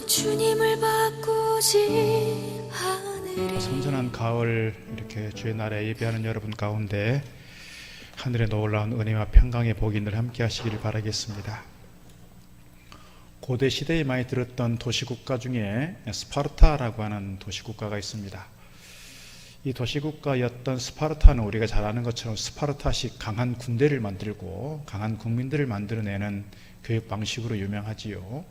주님을 바꾸지 않으리. 선선한 가을 이렇게 주의 날에 예배하는 여러분 가운데 하늘에 놀라운 은혜와 평강의 복이 늘 함께 하시기를 바라겠습니다. 고대 시대에 많이 들었던 도시국가 중에 스파르타라고 하는 도시국가가 있습니다. 이 도시국가였던 스파르타는 우리가 잘 아는 것처럼 스파르타식 강한 군대를 만들고 강한 국민들을 만들어내는 교육 방식으로 유명하지요.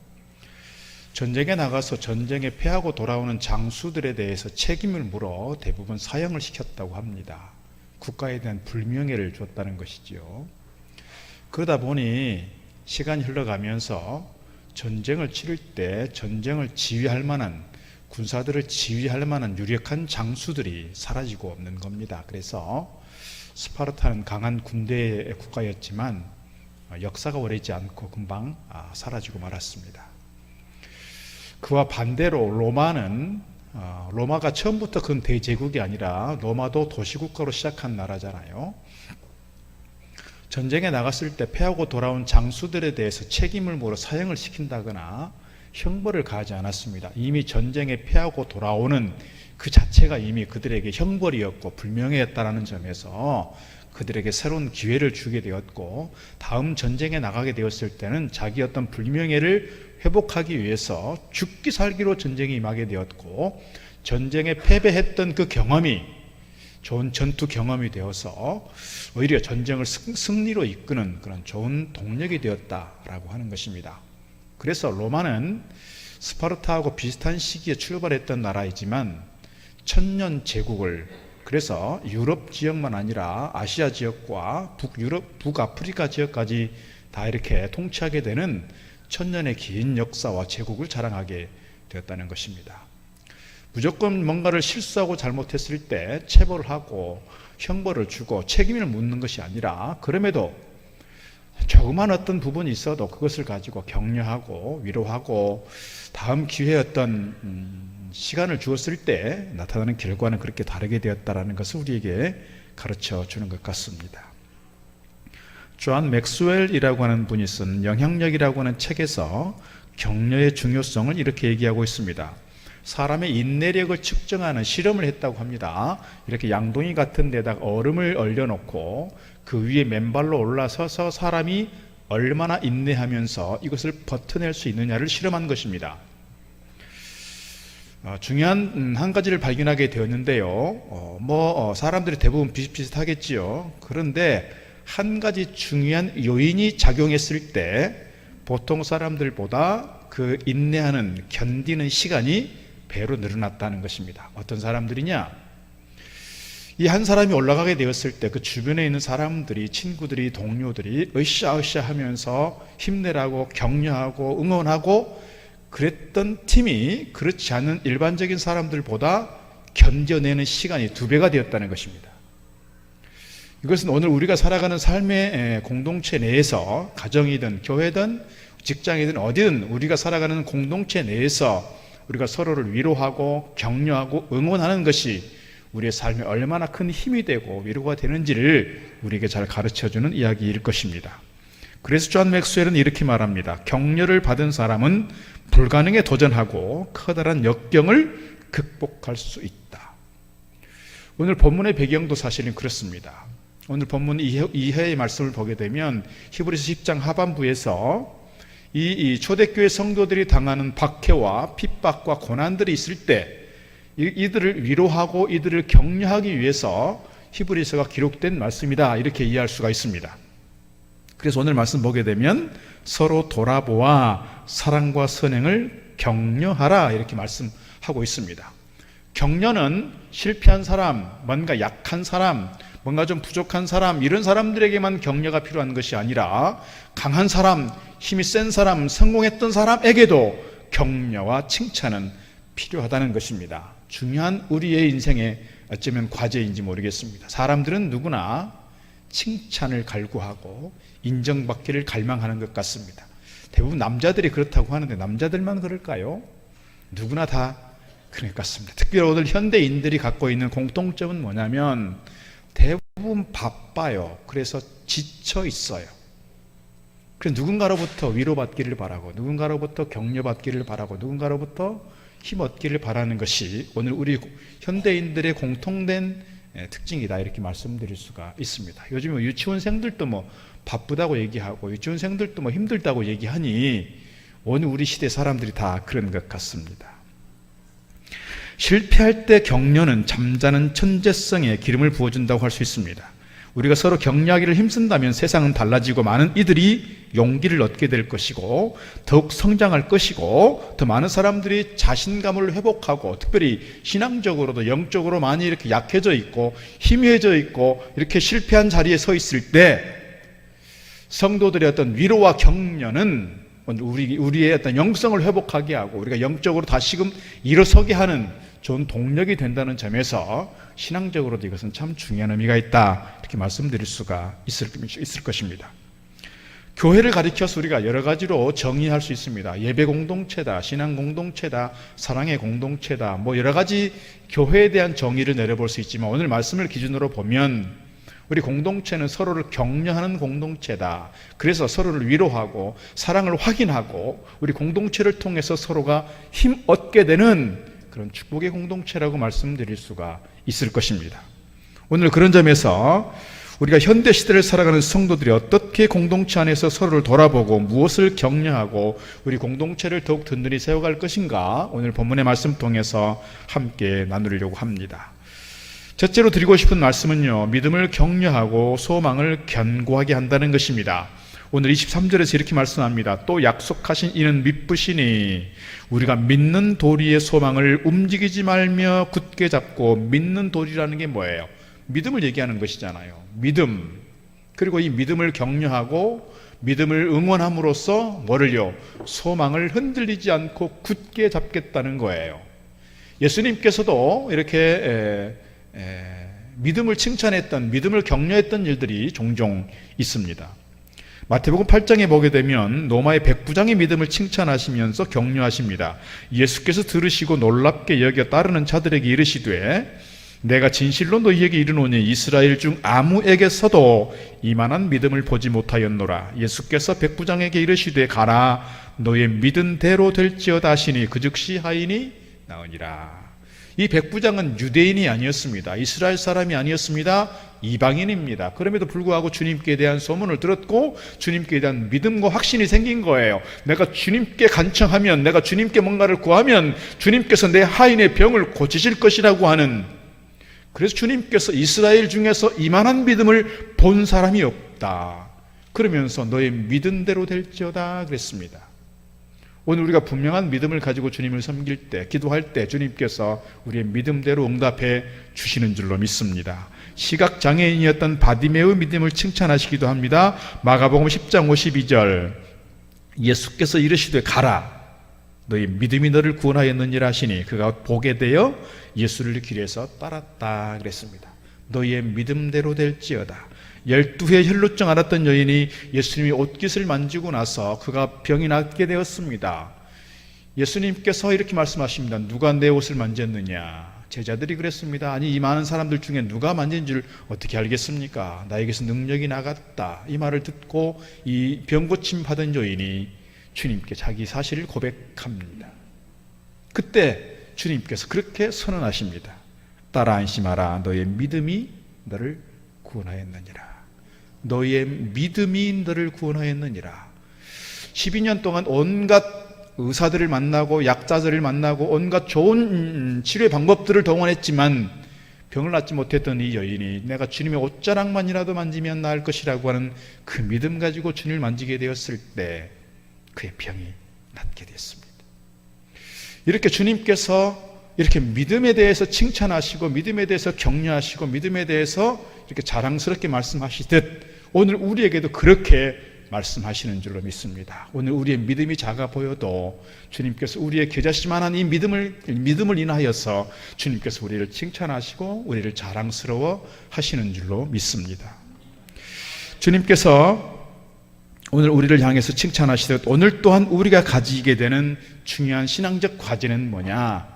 전쟁에 나가서 전쟁에 패하고 돌아오는 장수들에 대해서 책임을 물어 대부분 사형을 시켰다고 합니다. 국가에 대한 불명예를 줬다는 것이지요. 그러다 보니 시간이 흘러가면서 전쟁을 치를 때 전쟁을 지휘할 만한, 군사들을 지휘할 만한 유력한 장수들이 사라지고 없는 겁니다. 그래서 스파르타는 강한 군대의 국가였지만 역사가 오래지 않고 금방 사라지고 말았습니다. 그와 반대로 로마가 처음부터 큰 대제국이 아니라 로마도 도시국가로 시작한 나라잖아요. 전쟁에 나갔을 때 패하고 돌아온 장수들에 대해서 책임을 물어 사형을 시킨다거나 형벌을 가하지 않았습니다. 이미 전쟁에 패하고 돌아오는 그 자체가 이미 그들에게 형벌이었고 불명예였다는 점에서 그들에게 새로운 기회를 주게 되었고, 다음 전쟁에 나가게 되었을 때는 자기 어떤 불명예를 회복하기 위해서 죽기 살기로 전쟁에 임하게 되었고, 전쟁에 패배했던 그 경험이 좋은 전투 경험이 되어서 오히려 전쟁을 승리로 이끄는 그런 좋은 동력이 되었다라고 하는 것입니다. 그래서 로마는 스파르타하고 비슷한 시기에 출발했던 나라이지만 천년 제국을, 그래서 유럽 지역만 아니라 아시아 지역과 북유럽, 북아프리카 지역까지 다 이렇게 통치하게 되는 천년의 긴 역사와 제국을 자랑하게 되었다는 것입니다. 무조건 뭔가를 실수하고 잘못했을 때 체벌을 하고 형벌을 주고 책임을 묻는 것이 아니라, 그럼에도 조그만 어떤 부분이 있어도 그것을 가지고 격려하고 위로하고 다음 기회에 어떤 시간을 주었을 때 나타나는 결과는 그렇게 다르게 되었다는 것을 우리에게 가르쳐 주는 것 같습니다. 존 맥스웰이라고 하는 분이 쓴 영향력이라고 하는 책에서 격려의 중요성을 이렇게 얘기하고 있습니다. 사람의 인내력을 측정하는 실험을 했다고 합니다. 이렇게 양동이 같은 데다가 얼음을 얼려놓고 그 위에 맨발로 올라서서 사람이 얼마나 인내하면서 이것을 버텨낼 수 있느냐를 실험한 것입니다. 중요한 한 가지를 발견하게 되었는데요. 사람들이 대부분 비슷비슷하겠지요. 그런데 한 가지 중요한 요인이 작용했을 때 보통 사람들보다 그 인내하는, 견디는 시간이 배로 늘어났다는 것입니다. 어떤 사람들이냐? 이 한 사람이 올라가게 되었을 때 그 주변에 있는 사람들이, 친구들이, 동료들이 으쌰으쌰 하면서 힘내라고 격려하고 응원하고 그랬던 팀이 그렇지 않은 일반적인 사람들보다 견뎌내는 시간이 2배가 되었다는 것입니다. 이것은 오늘 우리가 살아가는 삶의 공동체 내에서, 가정이든 교회든 직장이든 어디든 우리가 살아가는 공동체 내에서 우리가 서로를 위로하고 격려하고 응원하는 것이 우리의 삶에 얼마나 큰 힘이 되고 위로가 되는지를 우리에게 잘 가르쳐주는 이야기일 것입니다. 그래서 존 맥스웰은 이렇게 말합니다. 격려를 받은 사람은 불가능에 도전하고 커다란 역경을 극복할 수 있다. 오늘 본문의 배경도 사실은 그렇습니다. 오늘 본문 2회의 말씀을 보게 되면 히브리서 10장 하반부에서 이 초대교회 성도들이 당하는 박해와 핍박과 고난들이 있을 때 이들을 위로하고 이들을 격려하기 위해서 히브리서가 기록된 말씀이다, 이렇게 이해할 수가 있습니다. 그래서 오늘 말씀 보게 되면 서로 돌아보아 사랑과 선행을 격려하라, 이렇게 말씀하고 있습니다. 격려는 실패한 사람, 뭔가 약한 사람, 뭔가 좀 부족한 사람, 이런 사람들에게만 격려가 필요한 것이 아니라 강한 사람, 힘이 센 사람, 성공했던 사람에게도 격려와 칭찬은 필요하다는 것입니다. 중요한 우리의 인생의 어쩌면 과제인지 모르겠습니다. 사람들은 누구나 칭찬을 갈구하고 인정받기를 갈망하는 것 같습니다. 대부분 남자들이 그렇다고 하는데 남자들만 그럴까요? 누구나 다 그럴 것 같습니다. 특별히 오늘 현대인들이 갖고 있는 공통점은 뭐냐면 대부분 바빠요. 그래서 지쳐 있어요. 그래서 누군가로부터 위로받기를 바라고, 누군가로부터 격려받기를 바라고, 누군가로부터 힘 얻기를 바라는 것이 오늘 우리 현대인들의 공통된 특징이다, 이렇게 말씀드릴 수가 있습니다. 요즘 유치원생들도 뭐 바쁘다고 얘기하고 유치원생들도 뭐 힘들다고 얘기하니 오늘 우리 시대 사람들이 다 그런 것 같습니다. 실패할 때 격려는 잠자는 천재성에 기름을 부어준다고 할 수 있습니다. 우리가 서로 격려하기를 힘쓴다면 세상은 달라지고 많은 이들이 용기를 얻게 될 것이고 더욱 성장할 것이고 더 많은 사람들이 자신감을 회복하고 특별히 신앙적으로도 영적으로 많이 이렇게 약해져 있고 희미해져 있고 이렇게 실패한 자리에 서 있을 때 성도들의 어떤 위로와 격려는 우리의 어떤 영성을 회복하게 하고 우리가 영적으로 다시금 일어서게 하는 좋은 동력이 된다는 점에서 신앙적으로도 이것은 참 중요한 의미가 있다, 이렇게 말씀드릴 수가 있을 것입니다. 교회를 가리켜서 우리가 여러 가지로 정의할 수 있습니다. 예배 공동체다, 신앙 공동체다, 사랑의 공동체다, 뭐 여러 가지 교회에 대한 정의를 내려볼 수 있지만 오늘 말씀을 기준으로 보면 우리 공동체는 서로를 격려하는 공동체다. 그래서 서로를 위로하고 사랑을 확인하고 우리 공동체를 통해서 서로가 힘 얻게 되는 그런 축복의 공동체라고 말씀드릴 수가 있을 것입니다. 오늘 그런 점에서 우리가 현대 시대를 살아가는 성도들이 어떻게 공동체 안에서 서로를 돌아보고 무엇을 격려하고 우리 공동체를 더욱 든든히 세워갈 것인가, 오늘 본문의 말씀 통해서 함께 나누려고 합니다. 첫째로 드리고 싶은 말씀은요, 믿음을 격려하고 소망을 견고하게 한다는 것입니다. 오늘 23절에서 이렇게 말씀합니다. 또 약속하신 이는 믿으시니 우리가 믿는 도리의 소망을 움직이지 말며 굳게 잡고, 믿는 도리라는 게 뭐예요? 믿음을 얘기하는 것이잖아요. 믿음. 그리고 이 믿음을 격려하고 믿음을 응원함으로써 뭐를요? 소망을 흔들리지 않고 굳게 잡겠다는 거예요. 예수님께서도 이렇게 믿음을 칭찬했던, 믿음을 격려했던 일들이 종종 있습니다. 마태복음 8장에 보게 되면 로마의 백부장의 믿음을 칭찬하시면서 격려하십니다. 예수께서 들으시고 놀랍게 여겨 따르는 자들에게 이르시되 내가 진실로 너희에게 이르노니 이스라엘 중 아무에게서도 이만한 믿음을 보지 못하였노라. 예수께서 백부장에게 이르시되 가라, 너의 믿은 대로 될지어다 하시니 그 즉시 하인이 나으니라. 이 백부장은 유대인이 아니었습니다. 이스라엘 사람이 아니었습니다. 이방인입니다. 그럼에도 불구하고 주님께 대한 소문을 들었고 주님께 대한 믿음과 확신이 생긴 거예요. 내가 주님께 간청하면, 내가 주님께 뭔가를 구하면 주님께서 내 하인의 병을 고치실 것이라고 하는, 그래서 주님께서 이스라엘 중에서 이만한 믿음을 본 사람이 없다, 그러면서 너의 믿은 대로 될지어다 그랬습니다. 오늘 우리가 분명한 믿음을 가지고 주님을 섬길 때, 기도할 때 주님께서 우리의 믿음대로 응답해 주시는 줄로 믿습니다. 시각장애인이었던 바디메의 믿음을 칭찬하시기도 합니다. 마가복음 10장 52절 예수께서 이르시되 가라, 너희 믿음이 너를 구원하였느니라 하시니 그가 보게 되어 예수를 길에서 따랐다 그랬습니다. 너희의 믿음대로 될지어다. 12회 혈루증 앓았던 여인이 예수님이 옷깃을 만지고 나서 그가 병이 낫게 되었습니다. 예수님께서 이렇게 말씀하십니다. 누가 내 옷을 만졌느냐? 제자들이 그랬습니다. 아니, 이 많은 사람들 중에 누가 만진 줄 어떻게 알겠습니까? 나에게서 능력이 나갔다. 이 말을 듣고 이 병고침 받은 여인이 주님께 자기 사실을 고백합니다. 그때 주님께서 그렇게 선언하십니다. 따라 안심하라, 너의 믿음이 너를 구원하였느니라. 너의 믿음이 너를 구원하였느니라. 12년 동안 온갖 의사들을 만나고 약자들을 만나고 온갖 좋은 치료의 방법들을 동원했지만 병을 낫지 못했던 이 여인이 내가 주님의 옷자락만이라도 만지면 나을 것이라고 하는 그 믿음 가지고 주님을 만지게 되었을 때 그의 병이 낫게 됐습니다. 이렇게 주님께서 이렇게 믿음에 대해서 칭찬하시고 믿음에 대해서 격려하시고 믿음에 대해서 이렇게 자랑스럽게 말씀하시듯 오늘 우리에게도 그렇게 말씀하시는 줄로 믿습니다. 오늘 우리의 믿음이 작아 보여도 주님께서 우리의 겨자씨만한 이 믿음을 인하여서 주님께서 우리를 칭찬하시고 우리를 자랑스러워 하시는 줄로 믿습니다. 주님께서 오늘 우리를 향해서 칭찬하시듯 오늘 또한 우리가 가지게 되는 중요한 신앙적 과제는 뭐냐?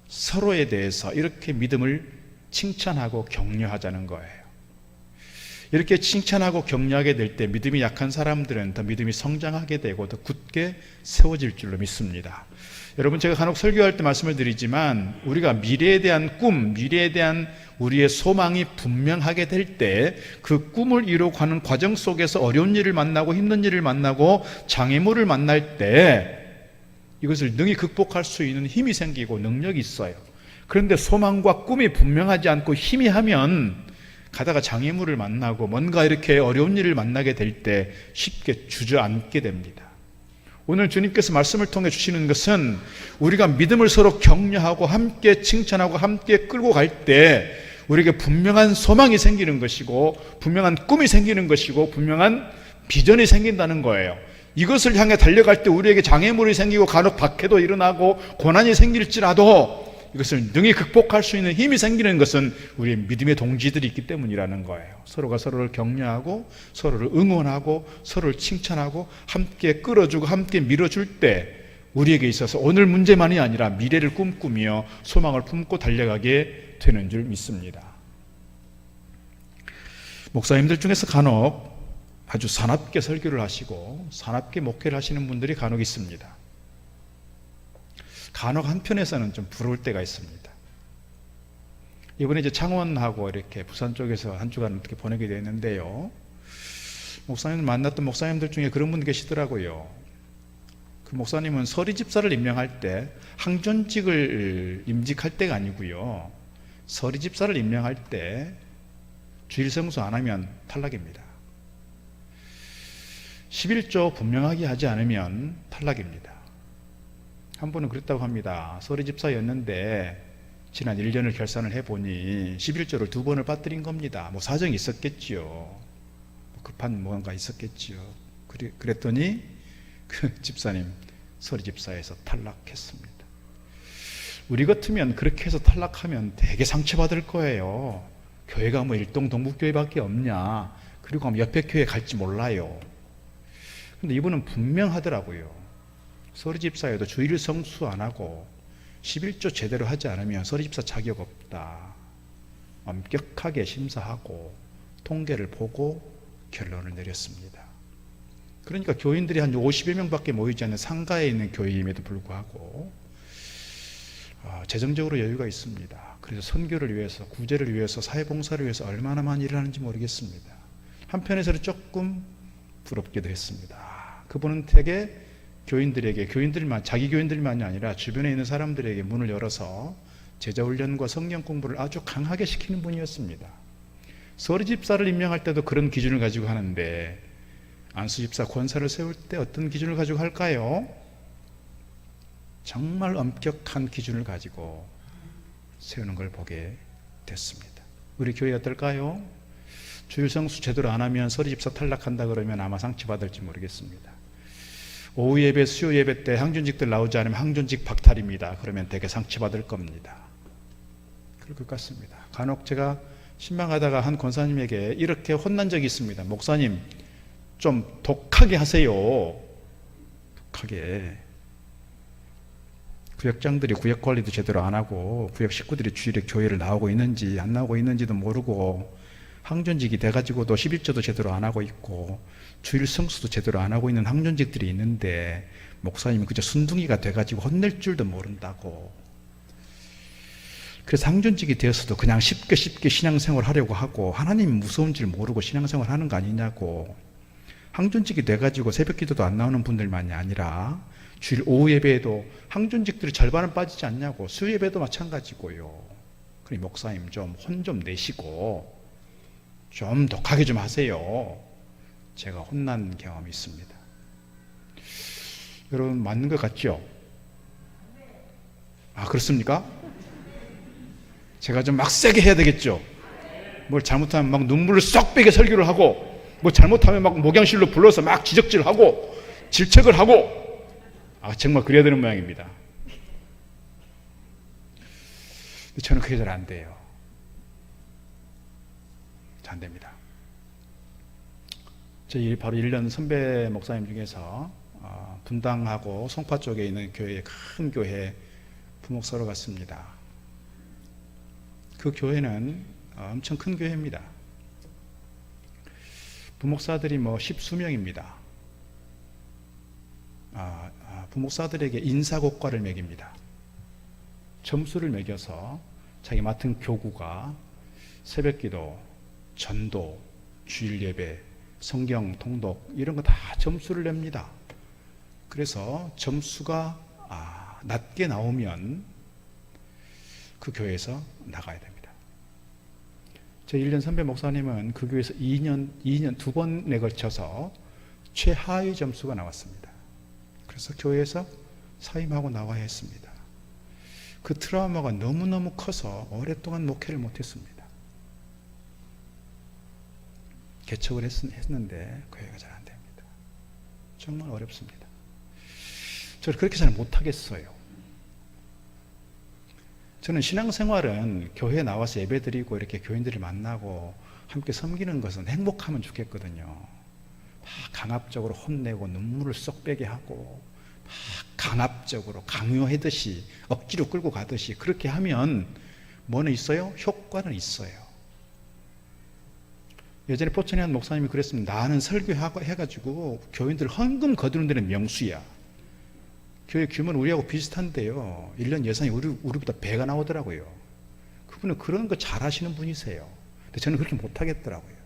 서로에 대해서 이렇게 믿음을 칭찬하고 격려하자는 거예요. 이렇게 칭찬하고 격려하게 될 때 믿음이 약한 사람들은 더 믿음이 성장하게 되고 더 굳게 세워질 줄로 믿습니다. 여러분, 제가 간혹 설교할 때 말씀을 드리지만 우리가 미래에 대한 꿈, 미래에 대한 우리의 소망이 분명하게 될 때 그 꿈을 이루고 가는 과정 속에서 어려운 일을 만나고 힘든 일을 만나고 장애물을 만날 때 이것을 능히 극복할 수 있는 힘이 생기고 능력이 있어요. 그런데 소망과 꿈이 분명하지 않고 희미하면 가다가 장애물을 만나고 뭔가 이렇게 어려운 일을 만나게 될 때 쉽게 주저앉게 됩니다. 오늘 주님께서 말씀을 통해 주시는 것은 우리가 믿음을 서로 격려하고 함께 칭찬하고 함께 끌고 갈 때 우리에게 분명한 소망이 생기는 것이고 분명한 꿈이 생기는 것이고 분명한 비전이 생긴다는 거예요. 이것을 향해 달려갈 때 우리에게 장애물이 생기고 간혹 박해도 일어나고 고난이 생길지라도 이것을 능히 극복할 수 있는 힘이 생기는 것은 우리의 믿음의 동지들이 있기 때문이라는 거예요. 서로가 서로를 격려하고 서로를 응원하고 서로를 칭찬하고 함께 끌어주고 함께 밀어줄 때 우리에게 있어서 오늘 문제만이 아니라 미래를 꿈꾸며 소망을 품고 달려가게 되는 줄 믿습니다. 목사님들 중에서 간혹 아주 사납게 설교를 하시고 사납게 목회를 하시는 분들이 간혹 있습니다. 간혹 한편에서는 좀 부러울 때가 있습니다. 이번에 이제 창원하고 이렇게 부산 쪽에서 한 주간 어떻게 보내게 됐는데요. 목사님을 만났던 목사님들 중에 그런 분 계시더라고요. 그 목사님은 서리 집사를 임명할 때 항존직을 임직할 때가 아니고요. 서리 집사를 임명할 때 주일 성수 안 하면 탈락입니다. 11조 분명하게 하지 않으면 탈락입니다. 한 분은 그랬다고 합니다. 서리 집사였는데 지난 1년을 결산을 해보니 11조를 2번을 빠뜨린 겁니다. 뭐 사정이 있었겠지요. 급한 뭔가 있었겠지요. 그랬더니 그 집사님 서리 집사에서 탈락했습니다. 우리 같으면 그렇게 해서 탈락하면 되게 상처받을 거예요. 교회가 뭐 일동 동북교회밖에 없냐, 그리고 옆에 교회 갈지 몰라요. 근데 이분은 분명하더라고요. 서리 집사에도 주일 성수 안 하고 11조 제대로 하지 않으면 서리 집사 자격 없다. 엄격하게 심사하고 통계를 보고 결론을 내렸습니다. 그러니까 교인들이 한 50여 명밖에 모이지 않는 상가에 있는 교회임에도 불구하고 재정적으로 여유가 있습니다. 그래서 선교를 위해서, 구제를 위해서, 사회봉사를 위해서 얼마나 많이 일하는지 모르겠습니다. 한편에서는 조금 부럽기도 했습니다. 그분은 되게 교인들에게, 자기 교인들만이 아니라 주변에 있는 사람들에게 문을 열어서 제자훈련과 성경 공부를 아주 강하게 시키는 분이었습니다. 서리 집사를 임명할 때도 그런 기준을 가지고 하는데 안수 집사 권사를 세울 때 어떤 기준을 가지고 할까요? 정말 엄격한 기준을 가지고 세우는 걸 보게 됐습니다. 우리 교회 어떨까요? 주일 성수 제대로 안 하면 서리 집사 탈락한다 그러면 아마 상처받을지 모르겠습니다. 오후 예배, 수요 예배 때 항존직들 나오지 않으면 항존직 박탈입니다. 그러면 되게 상처받을 겁니다. 그럴 것 같습니다. 간혹 제가 신방하다가 한 권사님에게 이렇게 혼난 적이 있습니다. 목사님, 좀 독하게 하세요. 독하게. 구역장들이 구역 관리도 제대로 안 하고 구역 식구들이 주일에 교회를 나오고 있는지 안 나오고 있는지도 모르고 항존직이 돼가지고도 11조도 제대로 안 하고 있고 주일 성수도 제대로 안 하고 있는 항존직들이 있는데 목사님이 그저 순둥이가 돼가지고 혼낼 줄도 모른다고. 그래서 항존직이 되었어도 그냥 쉽게 신앙생활 하려고 하고 하나님 무서운 줄 모르고 신앙생활 하는 거 아니냐고. 항존직이 돼가지고 새벽 기도도 안 나오는 분들만이 아니라 주일 오후 예배에도 항존직들이 절반은 빠지지 않냐고. 수요 예배도 마찬가지고요. 그러니 목사님 좀 혼 좀 내시고 좀 독하게 좀 하세요. 제가 혼난 경험이 있습니다. 여러분 맞는 것 같죠? 아, 그렇습니까? 제가 좀 막 세게 해야 되겠죠? 뭘 잘못하면 막 눈물을 쏙 빼게 설교를 하고, 뭐 잘못하면 막 목양실로 불러서 막 지적질하고 질책을 하고, 정말 그래야 되는 모양입니다. 근데 저는 그게 잘 안 돼요. 잘 안 됩니다. 저희 바로 1년 선배 목사님 중에서 분당하고 송파 쪽에 있는 교회에, 큰 교회 부목사로 갔습니다. 그 교회는 엄청 큰 교회입니다. 부목사들이 뭐 십수명입니다. 부목사들에게 인사고과를 매깁니다. 점수를 매겨서 자기 맡은 교구가 새벽기도, 전도, 주일예배, 성경 통독 이런 거 다 점수를 냅니다. 그래서 점수가 낮게 나오면 그 교회에서 나가야 됩니다. 제 1년 선배 목사님은 그 교회에서 2년 2번에 걸쳐서 최하위 점수가 나왔습니다. 그래서 교회에서 사임하고 나와야 했습니다. 그 트라우마가 너무너무 커서 오랫동안 목회를 못했습니다. 개척을 했는데 교회가 잘 안 됩니다. 정말 어렵습니다. 저를 그렇게 잘 못하겠어요. 저는 신앙생활은 교회에 나와서 예배드리고 이렇게 교인들을 만나고 함께 섬기는 것은 행복하면 좋겠거든요. 막 강압적으로 혼내고 눈물을 쏙 빼게 하고 막 강압적으로 강요하듯이 억지로 끌고 가듯이 그렇게 하면 뭐는 있어요? 효과는 있어요. 예전에 포천에 한 목사님이 그랬습니다. 나는 설교하고 해가지고 교인들 헌금 거두는 데는 명수야. 교회 규모는 우리하고 비슷한데요. 1년 예산이 우리보다 배가 나오더라고요. 그분은 그런 거 잘하시는 분이세요. 근데 저는 그렇게 못하겠더라고요.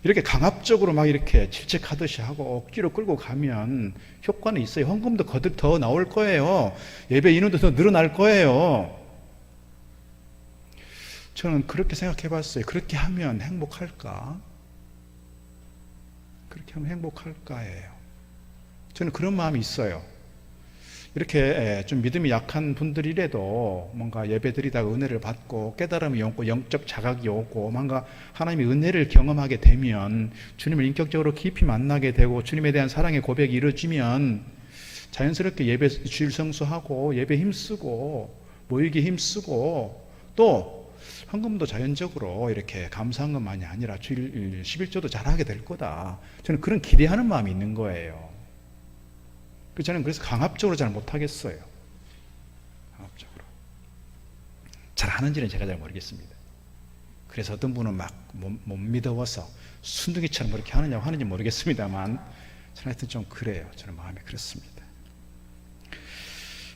이렇게 강압적으로 막 이렇게 질책하듯이 하고 억지로 끌고 가면 효과는 있어요. 헌금도 거듭 더 나올 거예요. 예배 인원도 더 늘어날 거예요. 저는 그렇게 생각해 봤어요. 그렇게 하면 행복할까? 그렇게 하면 행복할까예요. 저는 그런 마음이 있어요. 이렇게 좀 믿음이 약한 분들이라도 뭔가 예배드리다가 은혜를 받고 깨달음이 오고 영적 자각이 오고 뭔가 하나님의 은혜를 경험하게 되면 주님을 인격적으로 깊이 만나게 되고 주님에 대한 사랑의 고백이 이루어지면 자연스럽게 예배 주일 성수하고 예배 힘쓰고 모이기 힘쓰고 또 헌금도 자연적으로 이렇게 감사헌금만이 아니라 주일 11조도 잘하게 될 거다. 저는 그런 기대하는 마음이 있는 거예요. 저는 그래서 강압적으로 잘 못하겠어요. 강압적으로. 잘 하는지는 제가 잘 모르겠습니다. 그래서 어떤 분은 막 못 믿어워서 순둥이처럼 그렇게 하느냐고 모르겠습니다만 저는 하여튼 좀 그래요. 저는 마음이 그렇습니다.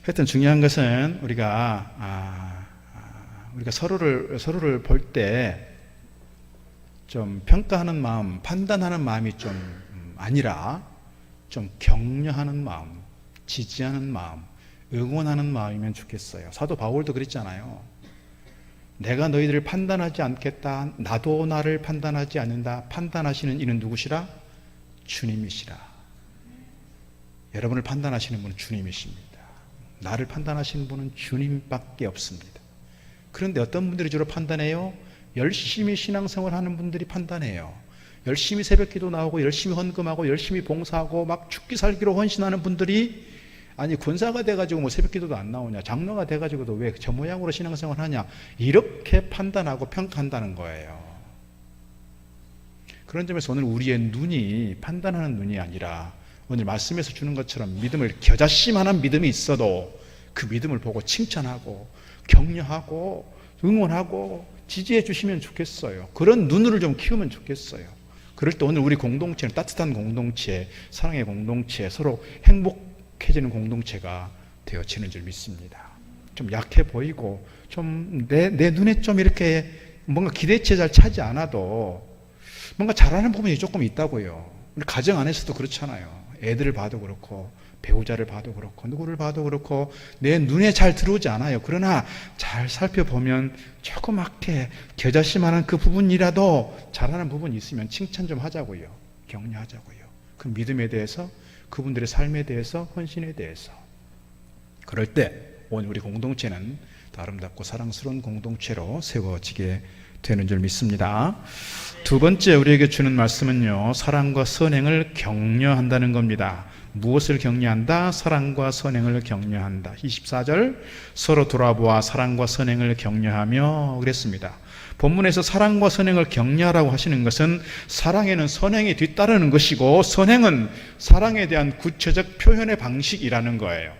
하여튼 중요한 것은 우리가 서로를 볼 때 좀 평가하는 마음, 판단하는 마음이 좀 아니라 좀 격려하는 마음, 지지하는 마음, 응원하는 마음이면 좋겠어요. 사도 바울도 그랬잖아요. 내가 너희들을 판단하지 않겠다. 나도 나를 판단하지 않는다. 판단하시는 이는 누구시라? 주님이시라. 여러분을 판단하시는 분은 주님이십니다. 나를 판단하시는 분은 주님밖에 없습니다. 그런데 어떤 분들이 주로 판단해요? 열심히 신앙생활 하는 분들이 판단해요. 열심히 새벽기도 나오고 열심히 헌금하고 열심히 봉사하고 막 죽기 살기로 헌신하는 분들이 아니 권사가 돼가지고 뭐 새벽기도도 안 나오냐, 장로가 돼가지고도 왜 저 모양으로 신앙생활 하냐, 이렇게 판단하고 평가한다는 거예요. 그런 점에서 오늘 우리의 눈이 판단하는 눈이 아니라 오늘 말씀에서 주는 것처럼 믿음을 겨자씨만한 믿음이 있어도 그 믿음을 보고 칭찬하고 격려하고 응원하고 지지해 주시면 좋겠어요. 그런 눈을 좀 키우면 좋겠어요. 그럴 때 오늘 우리 공동체는 따뜻한 공동체, 사랑의 공동체, 서로 행복해지는 공동체가 되어지는 줄 믿습니다. 좀 약해 보이고 좀 내 눈에 좀 이렇게 뭔가 기대치에 잘 차지 않아도 뭔가 잘하는 부분이 조금 있다고요. 우리 가정 안에서도 그렇잖아요. 애들을 봐도 그렇고 배우자를 봐도 그렇고 누구를 봐도 그렇고 내 눈에 잘 들어오지 않아요. 그러나 잘 살펴보면 조그맣게 겨자씨만한 그 부분이라도 잘하는 부분이 있으면 칭찬 좀 하자고요. 격려하자고요. 그 믿음에 대해서, 그분들의 삶에 대해서, 헌신에 대해서. 그럴 때 오늘 우리 공동체는 더 아름답고 사랑스러운 공동체로 세워지게 되는 줄 믿습니다. 두 번째 우리에게 주는 말씀은요, 사랑과 선행을 격려한다는 겁니다. 무엇을 격려한다? 사랑과 선행을 격려한다. 24절 서로 돌아보아 사랑과 선행을 격려하며 그랬습니다. 본문에서 사랑과 선행을 격려하라고 하시는 것은 사랑에는 선행이 뒤따르는 것이고 선행은 사랑에 대한 구체적 표현의 방식이라는 거예요.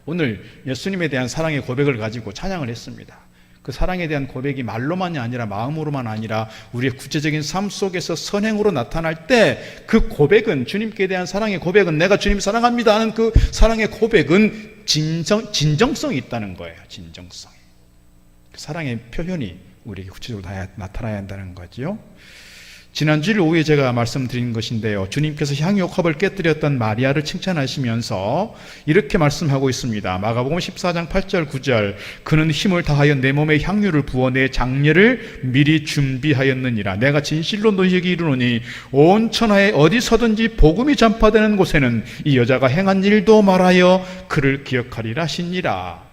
오늘 예수님에 대한 사랑의 고백을 가지고 찬양을 했습니다. 그 사랑에 대한 고백이 말로만이 아니라 마음으로만 아니라 우리의 구체적인 삶 속에서 선행으로 나타날 때 그 고백은, 주님께 대한 사랑의 고백은, 내가 주님 사랑합니다 하는 그 사랑의 고백은 진정성이 있다는 거예요. 진정성이. 그 사랑의 표현이 우리에게 구체적으로 나타나야 한다는 거죠. 지난주일 오후에 제가 말씀드린 것인데요, 주님께서 향유옥합을 깨뜨렸던 마리아를 칭찬하시면서 이렇게 말씀하고 있습니다. 마가복음 14장 8절 9절, 그는 힘을 다하여 내 몸에 향유를 부어 내 장례를 미리 준비하였느니라. 내가 진실로 너희에게 이르노니 온 천하에 어디서든지 복음이 전파되는 곳에는 이 여자가 행한 일도 말하여 그를 기억하리라 하시니라.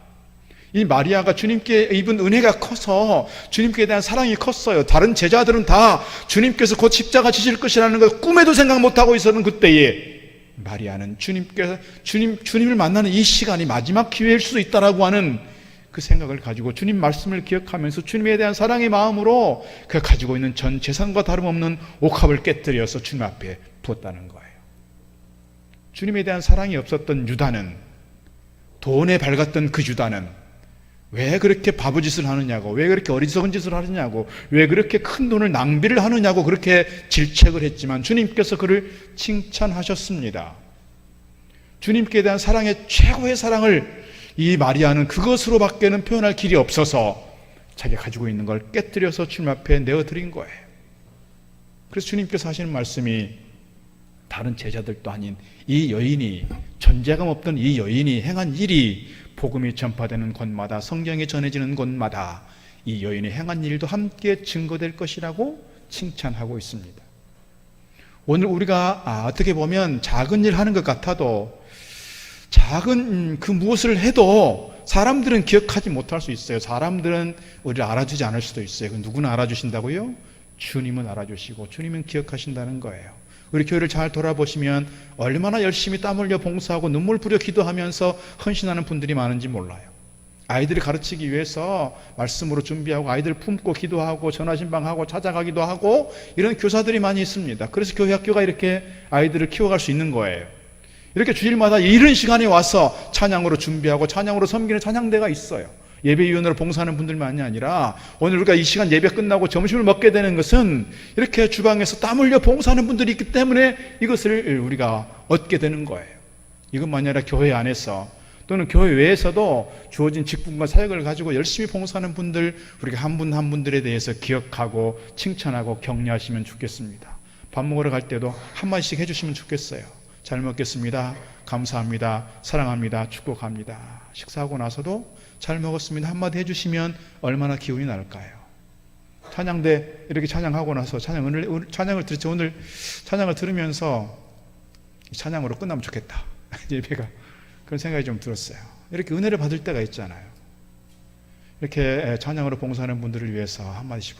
이 마리아가 주님께 입은 은혜가 커서 주님께 대한 사랑이 컸어요. 다른 제자들은 다 주님께서 곧 십자가 지실 것이라는 걸 꿈에도 생각 못하고 있었는 그때에 마리아는 주님을 만나는 이 시간이 마지막 기회일 수도 있다라고 하는 그 생각을 가지고 주님 말씀을 기억하면서 주님에 대한 사랑의 마음으로 그 가지고 있는 전 재산과 다름없는 옥합을 깨뜨려서 주님 앞에 부었다는 거예요. 주님에 대한 사랑이 없었던 유다는, 돈에 밝았던 그 유다는 왜 그렇게 바보짓을 하느냐고, 왜 그렇게 어리석은 짓을 하느냐고, 왜 그렇게 큰 돈을 낭비를 하느냐고 그렇게 질책을 했지만 주님께서 그를 칭찬하셨습니다. 주님께 대한 사랑의 최고의 사랑을 이 마리아는 그것으로밖에는 표현할 길이 없어서 자기가 가지고 있는 걸 깨뜨려서 주님 앞에 내어드린 거예요. 그래서 주님께서 하시는 말씀이 다른 제자들도 아닌 이 여인이, 존재감 없던 이 여인이 행한 일이 복음이 전파되는 곳마다, 성경이 전해지는 곳마다 이 여인이 행한 일도 함께 증거될 것이라고 칭찬하고 있습니다. 오늘 우리가 어떻게 보면 작은 일 하는 것 같아도, 작은 그 무엇을 해도 사람들은 기억하지 못할 수 있어요. 사람들은 우리를 알아주지 않을 수도 있어요. 누구는 알아주신다고요? 주님은 알아주시고 주님은 기억하신다는 거예요. 우리 교회를 잘 돌아보시면 얼마나 열심히 땀 흘려 봉사하고 눈물 뿌려 기도하면서 헌신하는 분들이 많은지 몰라요. 아이들을 가르치기 위해서 말씀으로 준비하고 아이들 품고 기도하고 전화신방하고 찾아가기도 하고 이런 교사들이 많이 있습니다. 그래서 교회 학교가 이렇게 아이들을 키워갈 수 있는 거예요. 이렇게 주일마다 이른 시간에 와서 찬양으로 준비하고 찬양으로 섬기는 찬양대가 있어요. 예배위원으로 봉사하는 분들만이 아니라 오늘 우리가 이 시간 예배 끝나고 점심을 먹게 되는 것은 이렇게 주방에서 땀 흘려 봉사하는 분들이 있기 때문에 이것을 우리가 얻게 되는 거예요. 이것만이 아니라 교회 안에서 또는 교회 외에서도 주어진 직분과 사역을 가지고 열심히 봉사하는 분들, 우리가 한 분 한 분들에 대해서 기억하고 칭찬하고 격려하시면 좋겠습니다. 밥 먹으러 갈 때도 한마디씩 해주시면 좋겠어요. 잘 먹겠습니다. 감사합니다. 사랑합니다. 축복합니다. 식사하고 나서도 잘 먹었습니다. 한마디 해주시면 얼마나 기운이 날까요? 찬양대 이렇게 찬양하고 나서 찬양을 들었죠. 오늘 찬양을 들으면서 찬양으로 끝나면 좋겠다. 예배가 그런 생각이 좀 들었어요. 이렇게 은혜를 받을 때가 있잖아요. 이렇게 찬양으로 봉사하는 분들을 위해서 한마디씩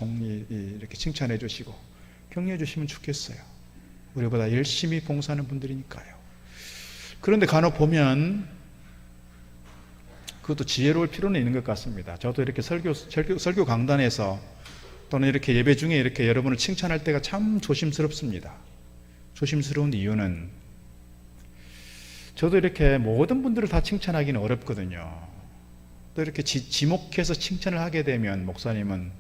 이렇게 칭찬해 주시고 격려해 주시면 좋겠어요. 우리보다 열심히 봉사하는 분들이니까요. 그런데 간혹 보면 그것도 지혜로울 필요는 있는 것 같습니다. 저도 이렇게 설교 강단에서 또는 이렇게 예배 중에 이렇게 여러분을 칭찬할 때가 참 조심스럽습니다. 조심스러운 이유는 저도 이렇게 모든 분들을 다 칭찬하기는 어렵거든요. 또 이렇게 지목해서 칭찬을 하게 되면 목사님은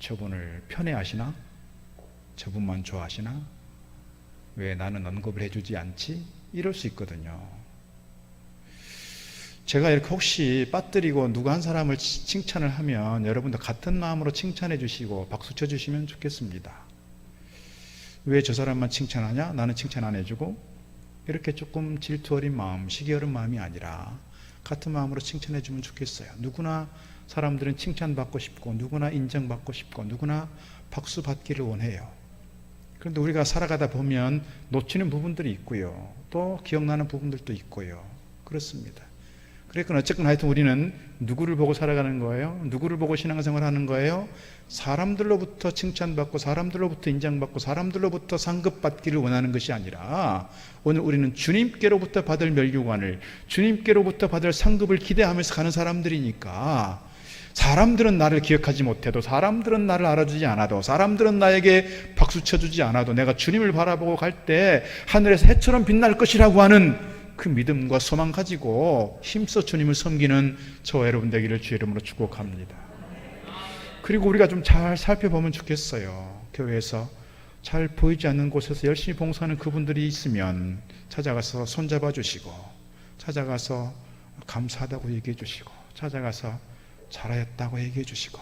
저분을 편애하시나? 저분만 좋아하시나? 왜 나는 언급을 해주지 않지? 이럴 수 있거든요. 제가 이렇게 혹시 빠뜨리고 누구 한 사람을 칭찬을 하면 여러분도 같은 마음으로 칭찬해 주시고 박수 쳐 주시면 좋겠습니다. 왜 저 사람만 칭찬하냐? 나는 칭찬 안 해주고, 이렇게 조금 질투 어린 마음, 시기 어린 마음이 아니라 같은 마음으로 칭찬해 주면 좋겠어요. 누구나 사람들은 칭찬받고 싶고 누구나 인정받고 싶고 누구나 박수 받기를 원해요. 그런데 우리가 살아가다 보면 놓치는 부분들이 있고요. 또 기억나는 부분들도 있고요. 그렇습니다. 그러니까 어쨌거나 하여튼 우리는 누구를 보고 살아가는 거예요? 누구를 보고 신앙생활 하는 거예요? 사람들로부터 칭찬받고 사람들로부터 인정받고 사람들로부터 상급받기를 원하는 것이 아니라 오늘 우리는 주님께로부터 받을 멸류관을, 주님께로부터 받을 상급을 기대하면서 가는 사람들이니까 사람들은 나를 기억하지 못해도, 사람들은 나를 알아주지 않아도, 사람들은 나에게 박수 쳐주지 않아도 내가 주님을 바라보고 갈 때 하늘에서 해처럼 빛날 것이라고 하는 그 믿음과 소망 가지고 힘써 주님을 섬기는 저와 여러분 되기를 주의 이름으로 축복합니다. 그리고 우리가 좀 잘 살펴보면 좋겠어요. 교회에서 잘 보이지 않는 곳에서 열심히 봉사하는 그분들이 있으면 찾아가서 손잡아 주시고, 찾아가서 감사하다고 얘기해 주시고, 찾아가서 잘하였다고 얘기해 주시고,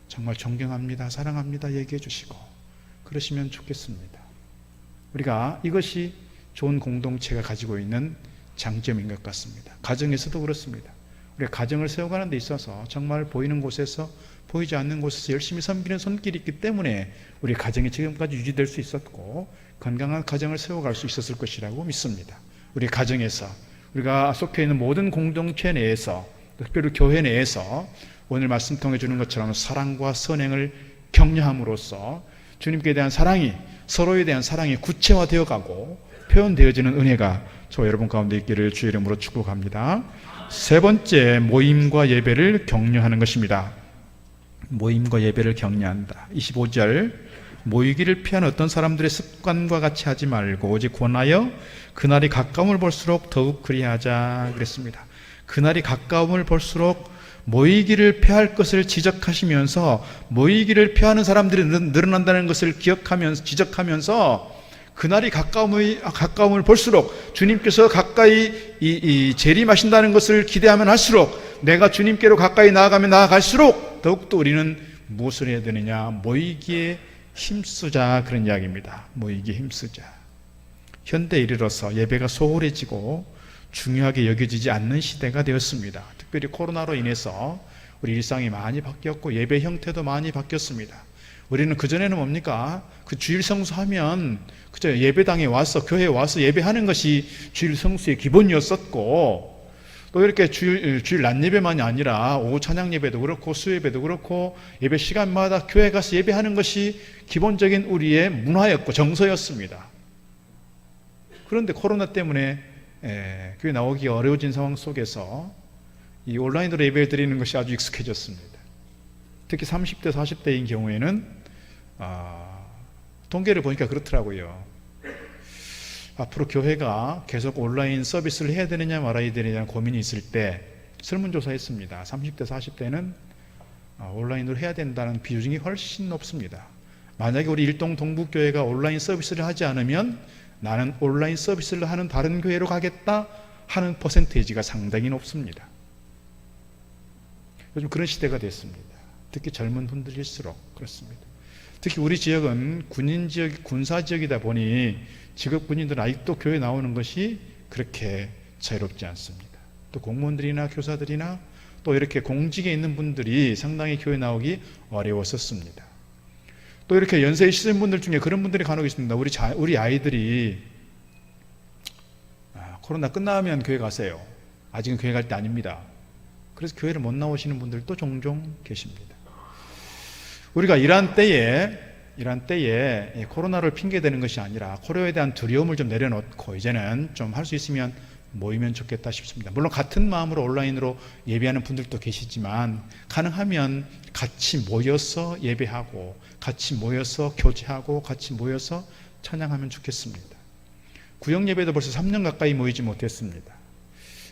정말 존경합니다, 사랑합니다 얘기해 주시고, 그러시면 좋겠습니다. 우리가 이것이 좋은 공동체가 가지고 있는 장점인 것 같습니다. 가정에서도 그렇습니다. 우리가 가정을 세워가는 데 있어서 정말 보이는 곳에서 보이지 않는 곳에서 열심히 섬기는 손길이 있기 때문에 우리 가정이 지금까지 유지될 수 있었고 건강한 가정을 세워갈 수 있었을 것이라고 믿습니다. 우리 가정에서, 우리가 속해 있는 모든 공동체 내에서, 특별히 교회 내에서 오늘 말씀 통해 주는 것처럼 사랑과 선행을 격려함으로써 주님께 대한 사랑이, 서로에 대한 사랑이 구체화되어 가고 표현되어지는 은혜가 저와 여러분 가운데 있기를 주의 이름으로 축복합니다. 세 번째, 모임과 예배를 격려하는 것입니다. 모임과 예배를 격려한다. 25절, 모이기를 피하는 어떤 사람들의 습관과 같이 하지 말고 오직 권하여 그날이 가까움을 볼수록 더욱 그리하자 그랬습니다. 그날이 가까움을 볼수록 모이기를 피할 것을 지적하시면서, 모이기를 피하는 사람들이 늘어난다는 것을 기억하면서, 지적하면서 그날이 가까움을 볼수록, 주님께서 가까이 재림하신다는 것을 기대하면 할수록, 내가 주님께로 가까이 나아가면 나아갈수록 더욱더 우리는 무엇을 해야 되느냐? 모이기에 힘쓰자, 그런 이야기입니다. 모이기에 힘쓰자. 현대에 이르러서 예배가 소홀해지고 중요하게 여겨지지 않는 시대가 되었습니다. 특별히 코로나로 인해서 우리 일상이 많이 바뀌었고 예배 형태도 많이 바뀌었습니다. 우리는 그전에는 뭡니까? 그 주일 성수하면 그저 예배당에 와서, 교회에 와서 예배하는 것이 주일 성수의 기본이었었고, 또 이렇게 주일 낮 예배만이 아니라 오후 찬양 예배도 그렇고 수요예배도 그렇고 예배 시간마다 교회 가서 예배하는 것이 기본적인 우리의 문화였고 정서였습니다. 그런데 코로나 때문에 교회 나오기가 어려워진 상황 속에서 이 온라인으로 예배를 드리는 것이 아주 익숙해졌습니다. 특히 30대, 40대인 경우에는 통계를 보니까 그렇더라고요. 앞으로 교회가 계속 온라인 서비스를 해야 되느냐 말아야 되느냐 고민이 있을 때 설문조사했습니다. 30대, 40대는 온라인으로 해야 된다는 비중이 훨씬 높습니다. 만약에 우리 일동 동북교회가 온라인 서비스를 하지 않으면 나는 온라인 서비스를 하는 다른 교회로 가겠다 하는 퍼센테이지가 상당히 높습니다. 요즘 그런 시대가 됐습니다. 특히 젊은 분들일수록 그렇습니다. 특히 우리 지역은 군인 지역, 군사 지역이다 보니 직업 군인들은 아직도 교회 나오는 것이 그렇게 자유롭지 않습니다. 또 공무원들이나 교사들이나 또 이렇게 공직에 있는 분들이 상당히 교회 나오기 어려웠었습니다. 또 이렇게 연세 있으신 분들 중에 그런 분들이 간혹 있습니다. 우리 아이들이 코로나 끝나면 교회 가세요. 아직은 교회 갈 때 아닙니다. 그래서 교회를 못 나오시는 분들도 종종 계십니다. 우리가 이러한 때에 코로나를 핑계대는 것이 아니라 코로나에 대한 두려움을 좀 내려놓고 이제는 좀 할 수 있으면 모이면 좋겠다 싶습니다. 물론 같은 마음으로 온라인으로 예배하는 분들도 계시지만 가능하면 같이 모여서 예배하고 같이 모여서 교제하고 같이 모여서 찬양하면 좋겠습니다. 구역예배도 벌써 3년 가까이 모이지 못했습니다.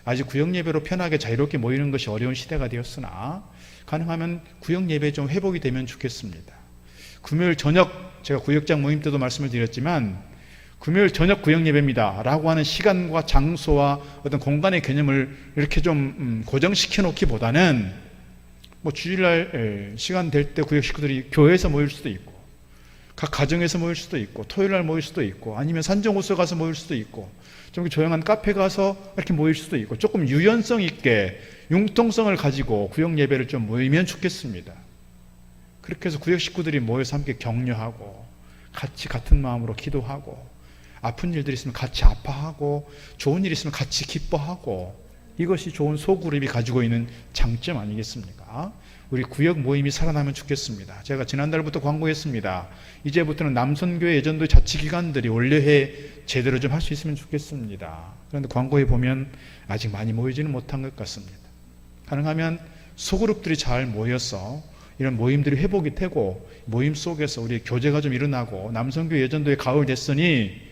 아직 구역예배로 편하게 자유롭게 모이는 것이 어려운 시대가 되었으나 가능하면 구역예배 좀 회복이 되면 좋겠습니다. 금요일 저녁, 제가 구역장 모임 때도 말씀을 드렸지만 금요일 저녁 구역예배입니다 라고 하는 시간과 장소와 어떤 공간의 개념을 이렇게 좀 고정시켜 놓기보다는 뭐 주일날 시간 될 때 구역 식구들이 교회에서 모일 수도 있고 각 가정에서 모일 수도 있고 토요일날 모일 수도 있고 아니면 산정호수 가서 모일 수도 있고 좀 조용한 카페 가서 이렇게 모일 수도 있고 조금 유연성 있게 융통성을 가지고 구역 예배를 좀 모이면 좋겠습니다. 그렇게 해서 구역 식구들이 모여서 함께 격려하고 같이 같은 마음으로 기도하고 아픈 일들이 있으면 같이 아파하고 좋은 일이 있으면 같이 기뻐하고 이것이 좋은 소그룹이 가지고 있는 장점 아니겠습니까? 우리 구역 모임이 살아나면 좋겠습니다. 제가 지난달부터 광고했습니다. 이제부터는 남선교회 예전도 자치기관들이 원래회 제대로 좀 할 수 있으면 좋겠습니다. 그런데 광고에 보면 아직 많이 모이지는 못한 것 같습니다. 가능하면 소그룹들이 잘 모여서 이런 모임들이 회복이 되고 모임 속에서 우리 교제가 좀 일어나고 남선교회 예전도에 가을 됐으니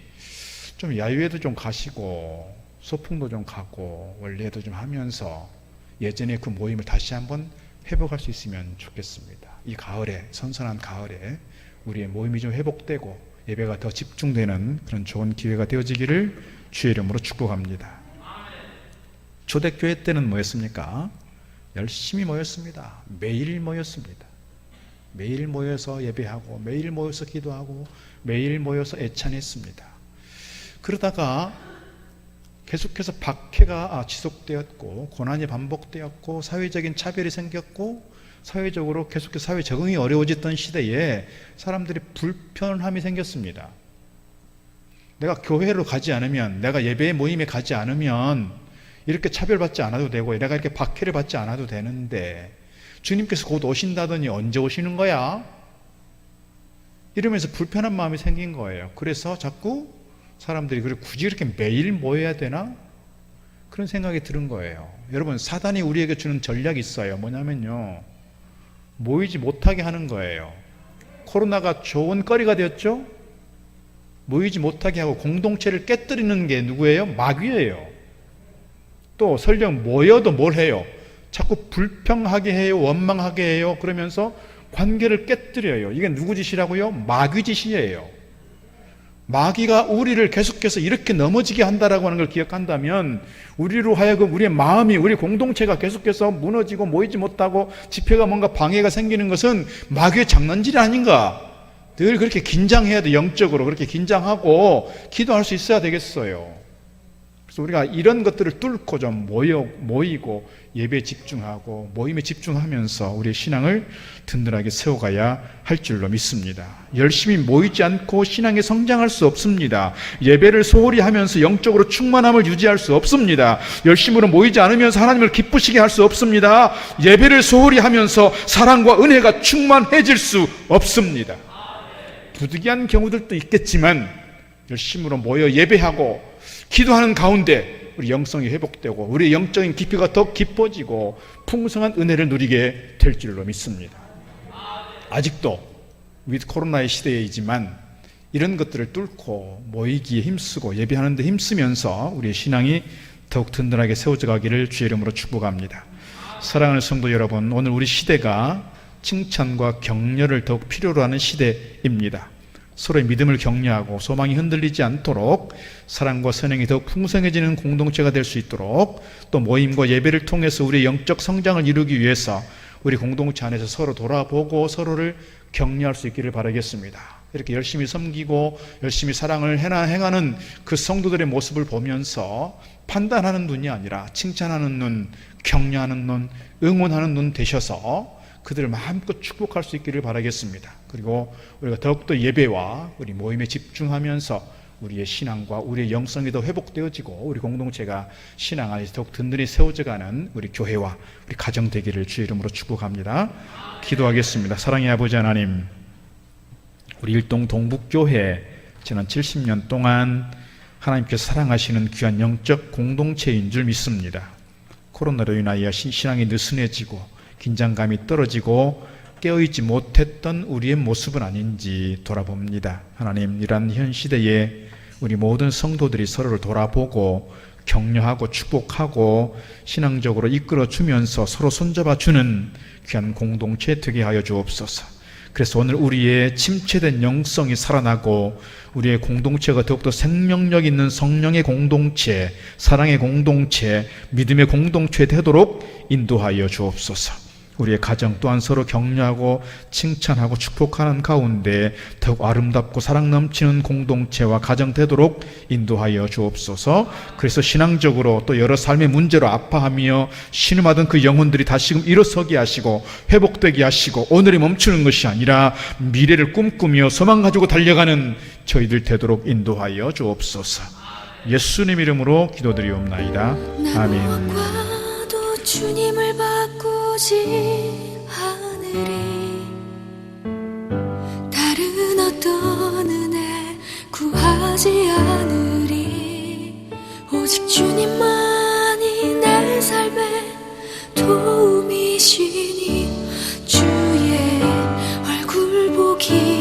좀 야유회도 좀 가시고 소풍도 좀 가고 원래도 좀 하면서 예전에 그 모임을 다시 한번 회복할 수 있으면 좋겠습니다. 이 가을에, 선선한 가을에 우리의 모임이 좀 회복되고 예배가 더 집중되는 그런 좋은 기회가 되어지기를 주의 이름으로 축복합니다. 초대교회 때는 뭐였습니까? 열심히 모였습니다. 매일 모였습니다. 매일 모여서 예배하고 매일 모여서 기도하고 매일 모여서 애찬했습니다. 그러다가 계속해서 박해가 지속되었고 고난이 반복되었고 사회적인 차별이 생겼고 사회적으로 계속해서 사회 적응이 어려워졌던 시대에 사람들이 불편함이 생겼습니다. 내가 교회로 가지 않으면, 내가 예배 모임에 가지 않으면 이렇게 차별받지 않아도 되고 내가 이렇게 박해를 받지 않아도 되는데 주님께서 곧 오신다더니 언제 오시는 거야? 이러면서 불편한 마음이 생긴 거예요. 그래서 자꾸 사람들이 굳이 이렇게 매일 모여야 되나? 그런 생각이 드는 거예요. 여러분, 사단이 우리에게 주는 전략이 있어요. 뭐냐면요, 모이지 못하게 하는 거예요. 코로나가 좋은 거리가 되었죠? 모이지 못하게 하고 공동체를 깨뜨리는 게 누구예요? 마귀예요. 또 설령 모여도 뭘 해요? 자꾸 불평하게 해요, 원망하게 해요. 그러면서 관계를 깨뜨려요. 이게 누구 짓이라고요? 마귀 짓이에요. 마귀가 우리를 계속해서 이렇게 넘어지게 한다라고 하는 걸 기억한다면 우리로 하여금 우리의 마음이, 우리 공동체가 계속해서 무너지고 모이지 못하고 집회가 뭔가 방해가 생기는 것은 마귀의 장난질이 아닌가? 늘 그렇게 긴장해야 돼. 영적으로 그렇게 긴장하고 기도할 수 있어야 되겠어요. 그래서 우리가 이런 것들을 뚫고 좀 모이고 예배에 집중하고 모임에 집중하면서 우리의 신앙을 든든하게 세워가야 할 줄로 믿습니다. 열심히 모이지 않고 신앙에 성장할 수 없습니다. 예배를 소홀히 하면서 영적으로 충만함을 유지할 수 없습니다. 열심으로 모이지 않으면서 하나님을 기쁘시게 할 수 없습니다. 예배를 소홀히 하면서 사랑과 은혜가 충만해질 수 없습니다. 부득이한 경우들도 있겠지만 열심으로 모여 예배하고 기도하는 가운데 우리 영성이 회복되고 우리의 영적인 깊이가 더 깊어지고 풍성한 은혜를 누리게 될 줄로 믿습니다. 아직도 위드 코로나의 시대이지만 이런 것들을 뚫고 모이기에 힘쓰고 예배하는 데 힘쓰면서 우리의 신앙이 더욱 든든하게 세워져 가기를 주의 이름으로 축복합니다. 사랑하는 성도 여러분, 오늘 우리 시대가 칭찬과 격려를 더욱 필요로 하는 시대입니다. 서로의 믿음을 격려하고 소망이 흔들리지 않도록 사랑과 선행이 더욱 풍성해지는 공동체가 될 수 있도록 또 모임과 예배를 통해서 우리의 영적 성장을 이루기 위해서 우리 공동체 안에서 서로 돌아보고 서로를 격려할 수 있기를 바라겠습니다. 이렇게 열심히 섬기고 열심히 사랑을 행하는 그 성도들의 모습을 보면서 판단하는 눈이 아니라 칭찬하는 눈, 격려하는 눈, 응원하는 눈 되셔서 그들을 마음껏 축복할 수 있기를 바라겠습니다. 그리고 우리가 더욱더 예배와 우리 모임에 집중하면서 우리의 신앙과 우리의 영성이 더 회복되어지고 우리 공동체가 신앙 안에서 더욱 든든히 세워져가는 우리 교회와 우리 가정 되기를 주의 이름으로 축복합니다. 기도하겠습니다. 사랑의 아버지 하나님, 우리 일동 동북교회 지난 70년 동안 하나님께서 사랑하시는 귀한 영적 공동체인 줄 믿습니다. 코로나로 인하여 신앙이 느슨해지고 긴장감이 떨어지고 깨어있지 못했던 우리의 모습은 아닌지 돌아봅니다. 하나님, 이러한 현 시대에 우리 모든 성도들이 서로를 돌아보고 격려하고 축복하고 신앙적으로 이끌어주면서 서로 손잡아주는 귀한 공동체 되게 하여 주옵소서. 그래서 오늘 우리의 침체된 영성이 살아나고 우리의 공동체가 더욱더 생명력 있는 성령의 공동체, 사랑의 공동체, 믿음의 공동체 되도록 인도하여 주옵소서. 우리의 가정 또한 서로 격려하고 칭찬하고 축복하는 가운데 더욱 아름답고 사랑 넘치는 공동체와 가정 되도록 인도하여 주옵소서. 그래서 신앙적으로 또 여러 삶의 문제로 아파하며 신음하던 그 영혼들이 다시금 일어서게 하시고 회복되게 하시고 오늘이 멈추는 것이 아니라 미래를 꿈꾸며 소망 가지고 달려가는 저희들 되도록 인도하여 주옵소서. 예수님 이름으로 기도드리옵나이다. 아멘. 무엇과도 주님을 바꾸지 않으리. 다른 어떤 은혜 구하지 않으리. 오직 주님만이 내 삶의 도움이시니 주의 얼굴 보기